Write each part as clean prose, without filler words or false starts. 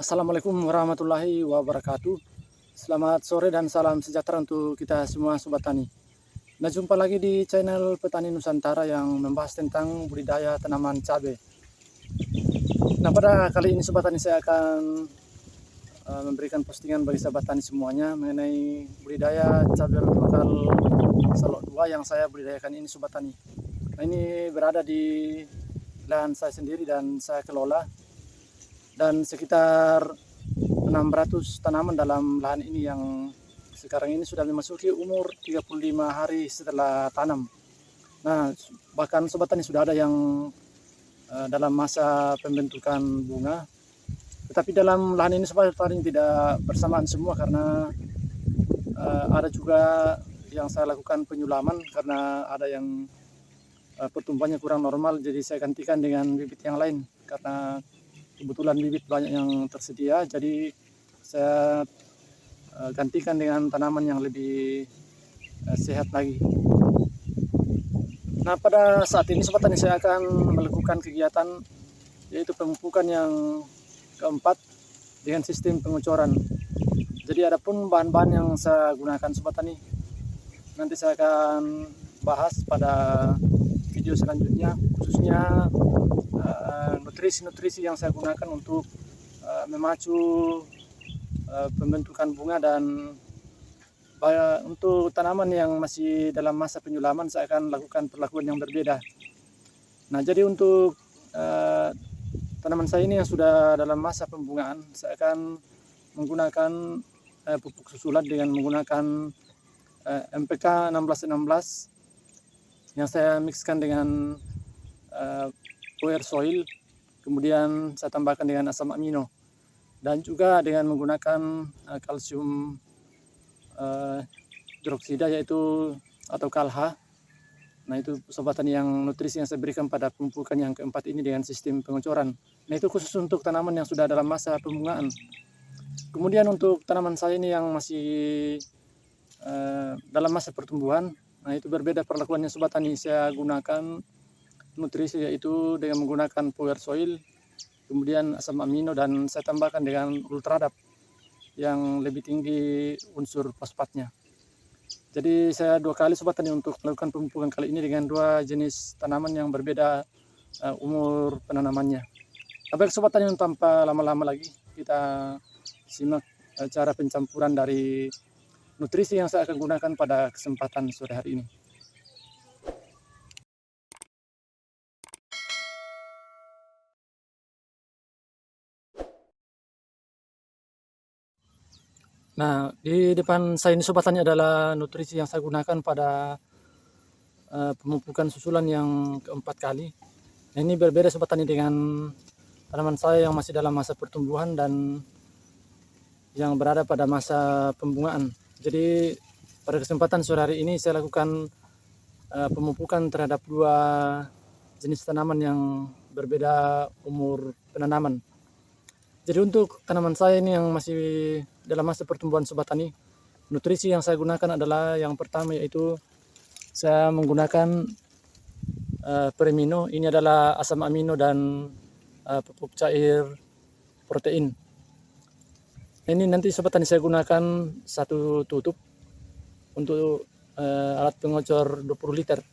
Assalamualaikum warahmatullahi wabarakatuh. Selamat sore dan salam sejahtera untuk kita semua Sobat Tani. Nah, jumpa lagi di channel Petani Nusantara yang membahas tentang budidaya tanaman cabai. Nah, pada kali ini Sobat Tani saya akan memberikan postingan bagi Sobat Tani semuanya mengenai budidaya cabai lokal Salok 2 yang saya budidayakan ini Sobat Tani. Nah, ini berada di lahan saya sendiri dan saya kelola, dan sekitar 600 tanaman dalam lahan ini yang sekarang ini sudah memasuki umur 35 hari setelah tanam. Nah, bahkan Sobat Tani sudah ada yang dalam masa pembentukan bunga, tetapi dalam lahan ini Sobat Tani tidak bersamaan semua karena ada juga yang saya lakukan penyulaman karena ada yang pertumbuhannya kurang normal, jadi saya gantikan dengan bibit yang lain karena kebetulan bibit banyak yang tersedia, jadi saya gantikan dengan tanaman yang lebih sehat lagi. Nah, pada saat ini Sobat Tani saya akan melakukan kegiatan yaitu pemupukan yang keempat dengan sistem pengucuran. Jadi adapun bahan-bahan yang saya gunakan Sobat Tani nanti saya akan bahas pada video selanjutnya, khususnya nutrisi-nutrisi yang saya gunakan untuk memacu pembentukan bunga, dan untuk tanaman yang masih dalam masa penyulaman saya akan lakukan perlakuan yang berbeda. Nah, jadi untuk tanaman saya ini yang sudah dalam masa pembungaan, saya akan menggunakan pupuk susulan dengan menggunakan MPK 1616 yang saya mixkan dengan Power Soil, kemudian saya tambahkan dengan asam amino dan juga dengan menggunakan kalsium hidroksida yaitu atau KALH. Nah, itu Sobat Tani yang nutrisi yang saya berikan pada pemupukan yang keempat ini dengan sistem pengucuran. Nah, itu khusus untuk tanaman yang sudah dalam masa pembungaan. Kemudian untuk tanaman saya ini yang masih dalam masa pertumbuhan, nah itu berbeda perlakuannya Sobat Tani. Saya gunakan nutrisi yaitu dengan menggunakan Power Soil, kemudian asam amino, dan saya tambahkan dengan Ultradap yang lebih tinggi unsur fosfatnya. Jadi saya dua kali Sobat Tani untuk melakukan pemupukan kali ini dengan dua jenis tanaman yang berbeda umur penanamannya. Nah, baik Sobat Tani, tanpa lama-lama lagi kita simak cara pencampuran dari nutrisi yang saya akan gunakan pada kesempatan sore hari ini. Nah, di depan saya ini Sobat Tani adalah nutrisi yang saya gunakan pada pemupukan susulan yang keempat kali. Nah, ini berbeda Sobat Tani dengan tanaman saya yang masih dalam masa pertumbuhan dan yang berada pada masa pembungaan. Jadi pada kesempatan sore hari ini saya lakukan pemupukan terhadap dua jenis tanaman yang berbeda umur penanaman. Jadi untuk tanaman saya ini yang masih dalam masa pertumbuhan Sobat Tani, nutrisi yang saya gunakan adalah yang pertama yaitu saya menggunakan Premino. Ini adalah asam amino dan pupuk cair protein. Ini nanti Sobat Tani saya gunakan satu tutup untuk alat pengocor 20 liter.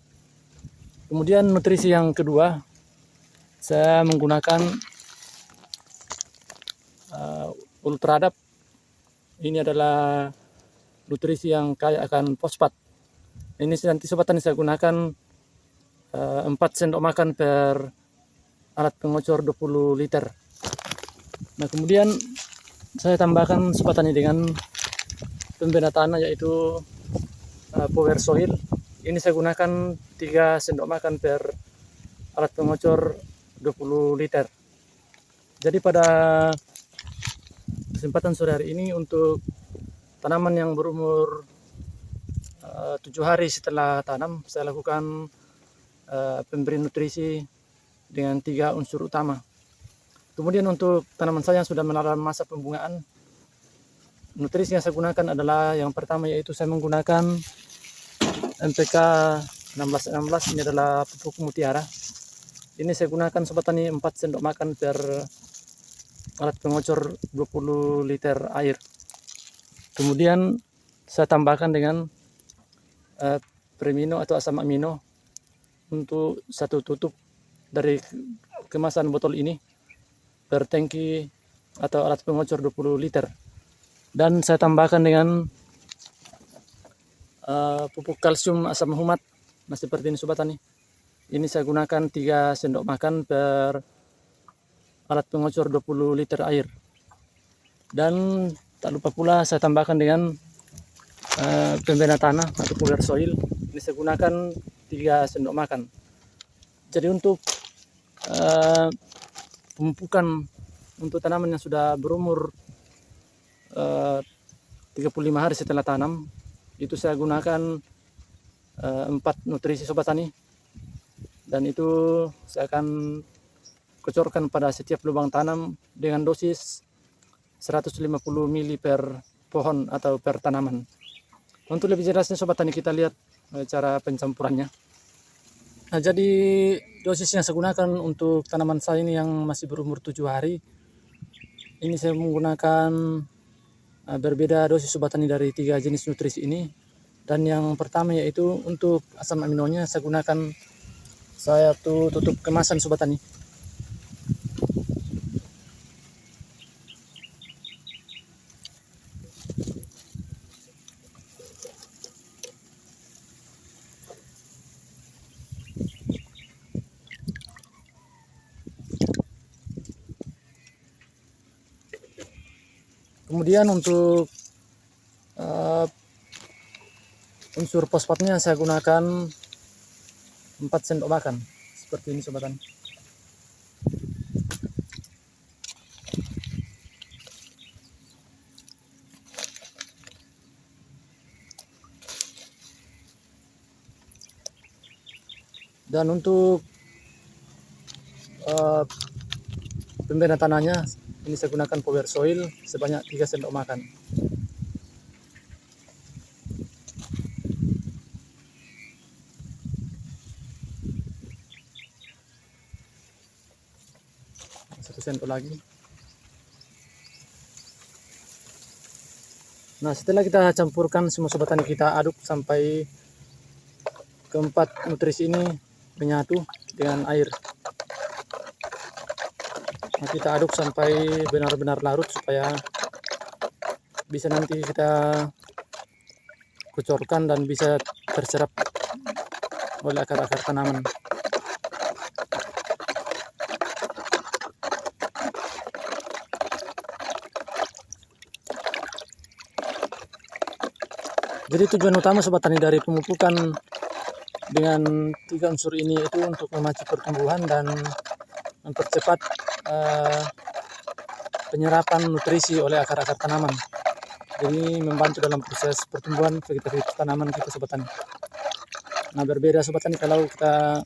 Kemudian nutrisi yang kedua saya menggunakan Ultradap. Ini adalah nutrisi yang kaya akan fosfat. Ini nanti Sobat Tani saya gunakan 4 sendok makan per alat pengocor 20 liter. Nah, kemudian saya tambahkan Sobat Tani dengan pembina tanah yaitu Power Soil. Ini saya gunakan 3 sendok makan per alat pengocor 20 liter. Jadi pada kesempatan sore hari ini untuk tanaman yang berumur 7 hari setelah tanam, saya lakukan pemberian nutrisi dengan 3 unsur utama. Kemudian untuk tanaman saya yang sudah melalui masa pembungaan, nutrisi yang saya gunakan adalah yang pertama yaitu saya menggunakan MPK 1616. Ini adalah pupuk mutiara. Ini saya gunakan Sobat Tani 4 sendok makan per alat pengocor 20 liter air. Kemudian saya tambahkan dengan premino atau asam amino untuk 1 tutup dari kemasan botol ini per tangki atau alat pengocor 20 liter. Dan saya tambahkan dengan pupuk kalsium asam humat. Nah, seperti ini Sobat Tani. Ini saya gunakan 3 sendok makan per alat pengocor 20 liter air. Dan tak lupa pula saya tambahkan dengan pembena tanah atau power soil. Ini saya gunakan 3 sendok makan. Jadi untuk pemupukan untuk tanaman yang sudah berumur 35 hari setelah tanam, itu saya gunakan 4 nutrisi Sobat Tani. Dan itu saya akan kocorkan pada setiap lubang tanam dengan dosis 150 ml per pohon atau per tanaman. Untuk lebih jelasnya Sobat Tani, kita lihat cara pencampurannya. Nah, jadi dosis yang saya gunakan untuk tanaman saya ini yang masih berumur 7 hari, ini saya menggunakan berbeda dosis Sobat Tani dari 3 jenis nutrisi ini. Dan yang pertama yaitu untuk asam aminonya saya gunakan tutup kemasan Sobat Tani. Kemudian untuk unsur fosfatnya saya gunakan 4 sendok makan. Seperti ini Sobat Tani. Dan untuk pembena tanahnya, ini saya gunakan power soil sebanyak 3 sendok makan. Satu sendok lagi. Nah, setelah kita campurkan semua Sobat Tani, kita aduk sampai keempat nutrisi ini menyatu dengan air. Nah, kita aduk sampai benar-benar larut supaya bisa nanti kita kocorkan dan bisa terserap oleh akar-akar tanaman. Jadi tujuan utama Sobat Tani dari pemupukan dengan 3 unsur ini itu untuk memacu pertumbuhan dan mempercepat penyerapan nutrisi oleh akar-akar tanaman. Jadi membantu dalam proses pertumbuhan vegetatif tanaman kita Sobat Tani. Nah, berbeda Sobat Tani kalau kita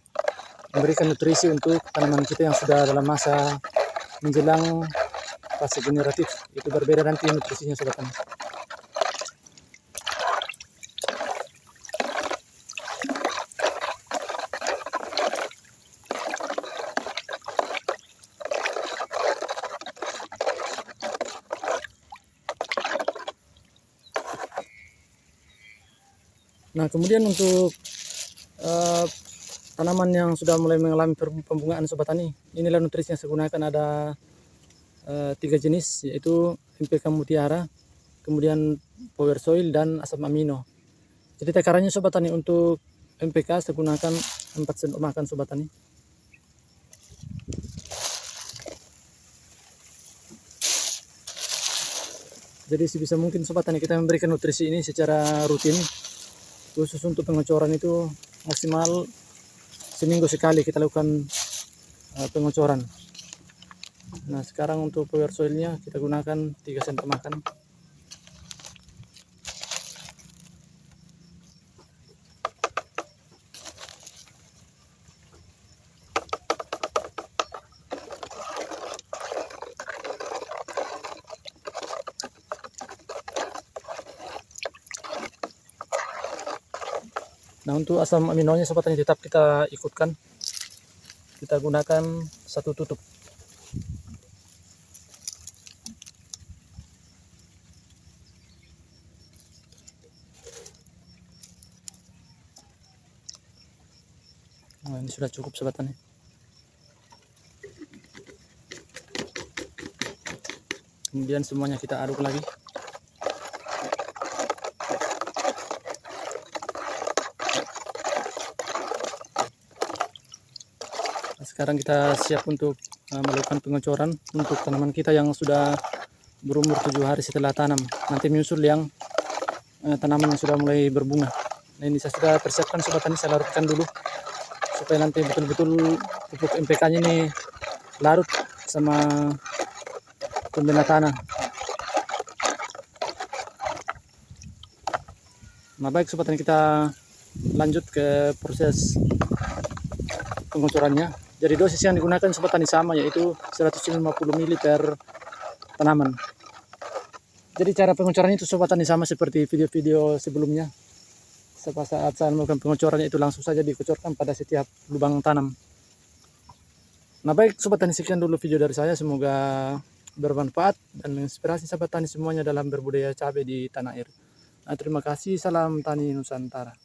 memberikan nutrisi untuk tanaman kita yang sudah dalam masa menjelang fase generatif. Itu berbeda nanti nutrisinya Sobat Tani. Nah, kemudian untuk tanaman yang sudah mulai mengalami pembungaan Sobat Tani, inilah nutrisi yang saya gunakan. Ada 3 jenis, yaitu NPK Mutiara, kemudian power soil, dan asam amino. Jadi takarannya Sobat Tani, untuk NPK saya gunakan 4 sendok makan Sobat Tani. Jadi sebisa mungkin Sobat Tani kita memberikan nutrisi ini secara rutin. Khusus untuk pengocoran itu maksimal seminggu sekali kita lakukan pengocoran. Nah, sekarang untuk power soilnya kita gunakan 3 sendok makan. Nah, untuk asam aminonya Sobat Tani tetap kita ikutkan. Kita gunakan 1 tutup. Nah, ini sudah cukup sobat tani. Kemudian semuanya kita aduk lagi. Sekarang kita siap untuk melakukan pengocoran untuk tanaman kita yang sudah berumur 7 hari setelah tanam. Nanti menyusul yang tanaman yang sudah mulai berbunga. Nah, ini saya sudah persiapkan sobat tani, saya larutkan dulu supaya nanti betul-betul pupuk NPK-nya ini larut sama pembina tanah. Nah, baik sobat tani, kita lanjut ke proses pengocorannya. Jadi dosis yang digunakan sobat tani sama, yaitu 150 ml per tanaman. Jadi cara pengocorannya itu sobat tani sama seperti video-video sebelumnya. Saat saya melakukan pengocorannya itu langsung saja dikocorkan pada setiap lubang tanam. Nah baik sobat tani, sekian dulu video dari saya, semoga bermanfaat dan menginspirasi sobat tani semuanya dalam berbudidaya cabai di tanah air. Nah, terima kasih, salam tani Nusantara.